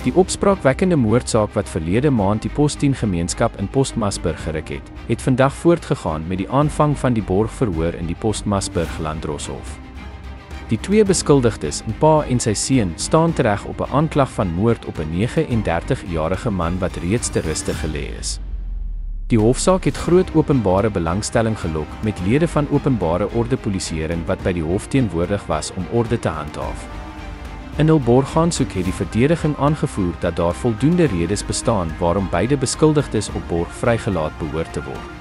Die opspraakwekkende moordsaak wat verlede maand die Post-10 gemeenskap in Postmasburg geruk het vandag voortgegaan met die aanvang van die borgverhoor in die Postmasburg Landdroshof. Die twee beskuldigdes, 'n pa en sy seun, staan tereg op 'n aanklag van moord op 'n 39-jarige man wat reeds te ruste gelê is. Die hofsaak het groot openbare belangstelling gelok met lede van openbare orde polisieering wat by die hof teenwoordig was om orde te handhaaf. In hul borgaansoek het die verdediging aangevoer dat daar voldoende redes bestaan waarom beide beskuldigdes op borg vrygelaat behoort te word.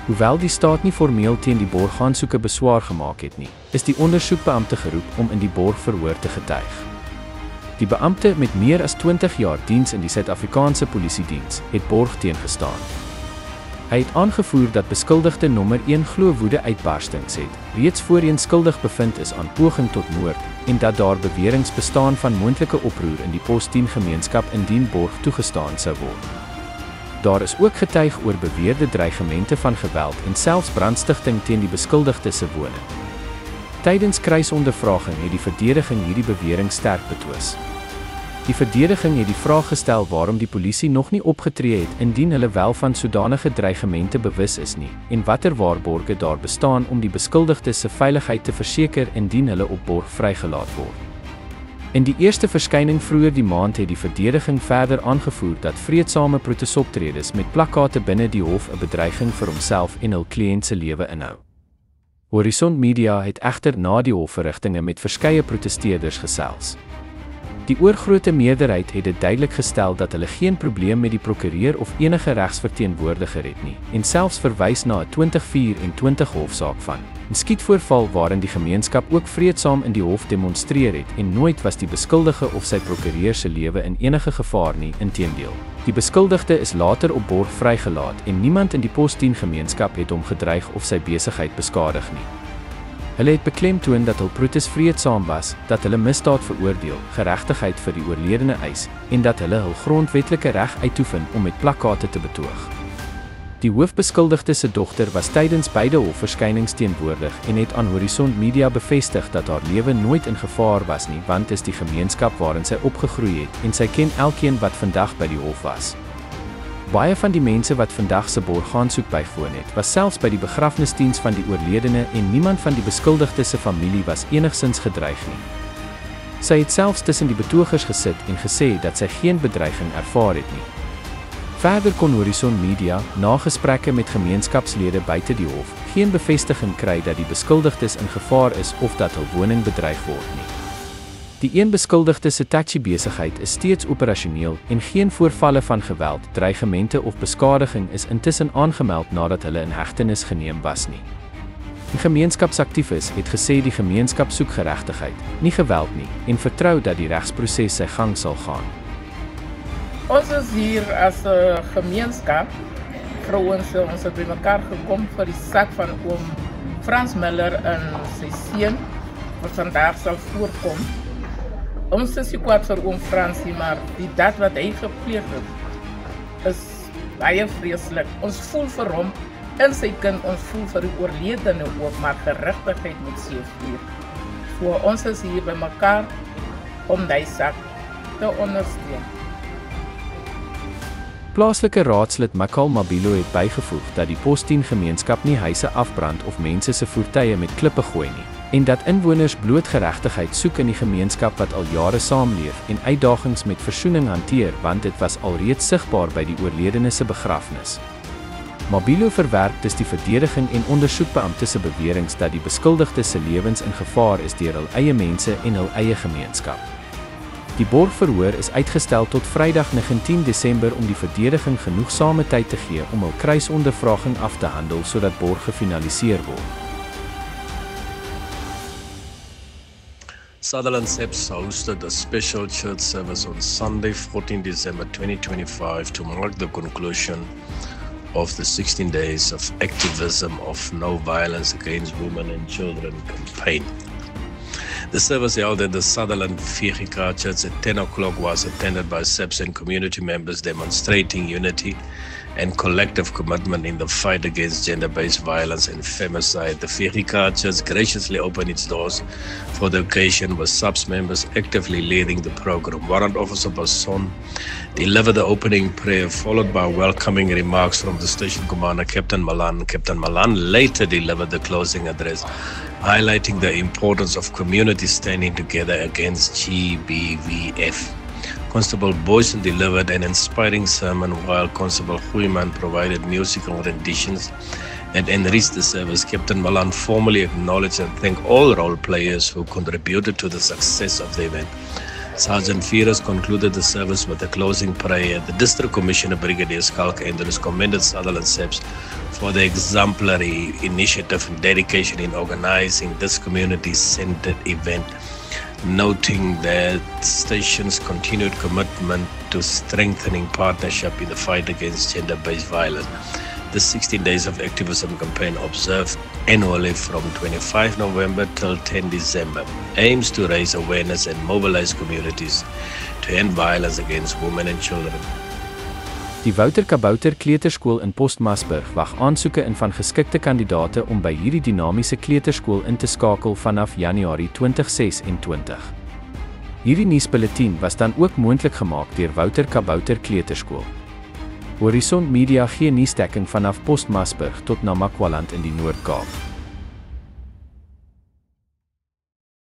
Hoewel die staat nie formeel teen die borgaansoeke beswaar gemaak het nie, is die ondersoekbeampte geroep om in die borgverhoor te getuig. Die beampte met meer as 20 jaar diens in die Suid-Afrikaanse Polisiediens het borg teengestaan. Hy het aangevoer dat beskuldigde nommer 1 glo woede-uitbarstings het, reeds voorheen skuldig bevind is aan poging tot moord, en dat daar beweringe bestaan van moontlike oproer in die Post-10 gemeenskap indien borg toegestaan sou word. Daar is ook getuig oor beweerde dreigemente van geweld en selfs brandstigting teen die beskuldigde se woning. Tydens kruisondervraging het die verdediging hierdie bewering sterk betwis. Die verdediging het die vraag gestel waarom die polisie nog nie opgetree het indien hulle wel van sodanige dreigemente bewus is nie, en watter waarborge daar bestaan om die beskuldigdes se veiligheid te verseker indien hulle op borg vrygelaat word. In die eerste verskyning vroeër die maand het die verdediging verder aangevoer dat vreedsame protesoptredes met plakkate binne die hof 'n bedreiging vir homself en hul kliënt se lewe inhou. Horizon Media het egter na die hofverrigtinge met verskeie protesteerders gesels. Die oorgrootste meerderheid het dit duidelik gestel dat hulle geen probleem met die prokureur of enige regsverteenwoordiger het nie, en selfs verwys na 'n 2024 hofsaak van 'n skietvoorval waarin die gemeenskap ook vreedsaam in die hof demonstreer het en nooit was die beskuldige of sy prokureur se lewe in enige gevaar nie, inteendeel. Die beskuldigde is later op borg vrygelaat en niemand in die Post-10 gemeenskap het hom gedreig of sy besigheid beskadig nie. Hulle het beklemtoon dat hul protes vreedsaam was, dat hulle misdaad veroordeel, geregtigheid vir die oorledene eis, en dat hulle hul grondwetlike reg uitoefen om met plakkate te betoog. Die hoofbeskuldigde se dogter was tydens beide hofverskynings teenwoordig en het aan Horizon Media bevestig dat haar lewe nooit in gevaar was nie, want is die gemeenskap waarin sy opgegroei het en sy ken elkeen wat vandag by die hof was. Baie van die mense wat vandag se borgaansoek bygewoon het, was selfs by die begrafnisdiens van die oorledene en niemand van die beskuldigde se familie was enigsins gedreig nie. Sy het selfs tussen die betogers gesit en gesê dat sy geen bedreiging ervaar het nie. Verder kon Horizon Media, na gesprekke met gemeenskapslede buite die hof, geen bevestiging kry dat die beskuldigdes in gevaar is of dat hul woning bedreig word nie. Die een beskuldigde se taxi-besigheid is steeds operasioneel en geen voorvalle van geweld, dreigemente of beskadiging is intussen aangemeld nadat hulle in hegtenis geneem was nie. Die gemeenskapsaktivis het gesê die gemeenskap soek geregtigheid, nie geweld nie, en vertrou dat die regsproses sy gang sal gaan. Ons is hier as 'n gemeenskap, vrouens, ons het bymekaar gekom vir die saak van oom Frans Miller en sy seun, wat vandag sal voorkom. Ons is nie kwaad vir oom Fransie, maar die daad wat hy gepleeg het, is baie vreeslik. Ons voel vir hom en sy kind, ons voel vir die oorledene ook, maar geregtigheid moet seëvier. So ons is hier by mekaar om die saak te ondersteun. Plaaslike raadslid Makal Mabilo het bygevoeg dat die Post-10 gemeenskap nie huise afbrand of mense se voertuie met klippe gooi nie, en dat inwoners bloot geregtigheid soek in die gemeenskap wat al jare saamleef en uitdagings met versoening hanteer, want dit was alreeds sigbaar by die oorledene se begrafnis. Mabilo verwerp dus die verdediging en ondersoekbeampte se beweringe dat die beskuldigde se lewens in gevaar is deur hul eie mense en hul eie gemeenskap. Die borgverhoor is uitgestel tot Vrydag 19 Desember om die verdediging genoegsame tyd te gee om hul kruisondervraging af te handel sodat borg gefinaliseer word. Sutherland SEPS hosted a special church service on Sunday, 14 December 2025 to mark the conclusion of the 16 days of activism of No Violence Against Women and Children campaign. The service held at the Sutherland Church at 10 o'clock was attended by SEPS and community members demonstrating unity and collective commitment in the fight against gender-based violence and femicide. The VGK Church graciously opened its doors for the occasion, with SAPS members actively leading the program. Warrant Officer Basson delivered the opening prayer, followed by welcoming remarks from the station commander, Captain Malan. Captain Malan later delivered the closing address, highlighting the importance of communities standing together against GBVF. Constable Boyson delivered an inspiring sermon, while Constable Goeiman provided musical renditions and enriched the service. Captain Malan formally acknowledged and thanked all role players who contributed to the success of the event. Sergeant Fearers concluded the service with a closing prayer. The District Commissioner, Brigadier Skalk Andrews, commended Sutherland SAPS for the exemplary initiative and dedication in organizing this community-centered event, noting that station's continued commitment to strengthening partnership in the fight against gender-based violence. The 16 Days of Activism campaign, observed annually from 25 November till 10 December, aims to raise awareness and mobilize communities to end violence against women and children. Die Wouter Kabouter Kleuterskool in Postmasburg wag aansoeke in van geskikte kandidate om by hierdie dinamiese kleuterskool in te skakel vanaf Januarie 2026. Hierdie nuusbulletin was dan ook moontlik gemaak deur Wouter Kabouter Kleuterskool. Horizon Media gee nuusdekking vanaf Postmasburg tot Namakwaland in die Noord-Kaap.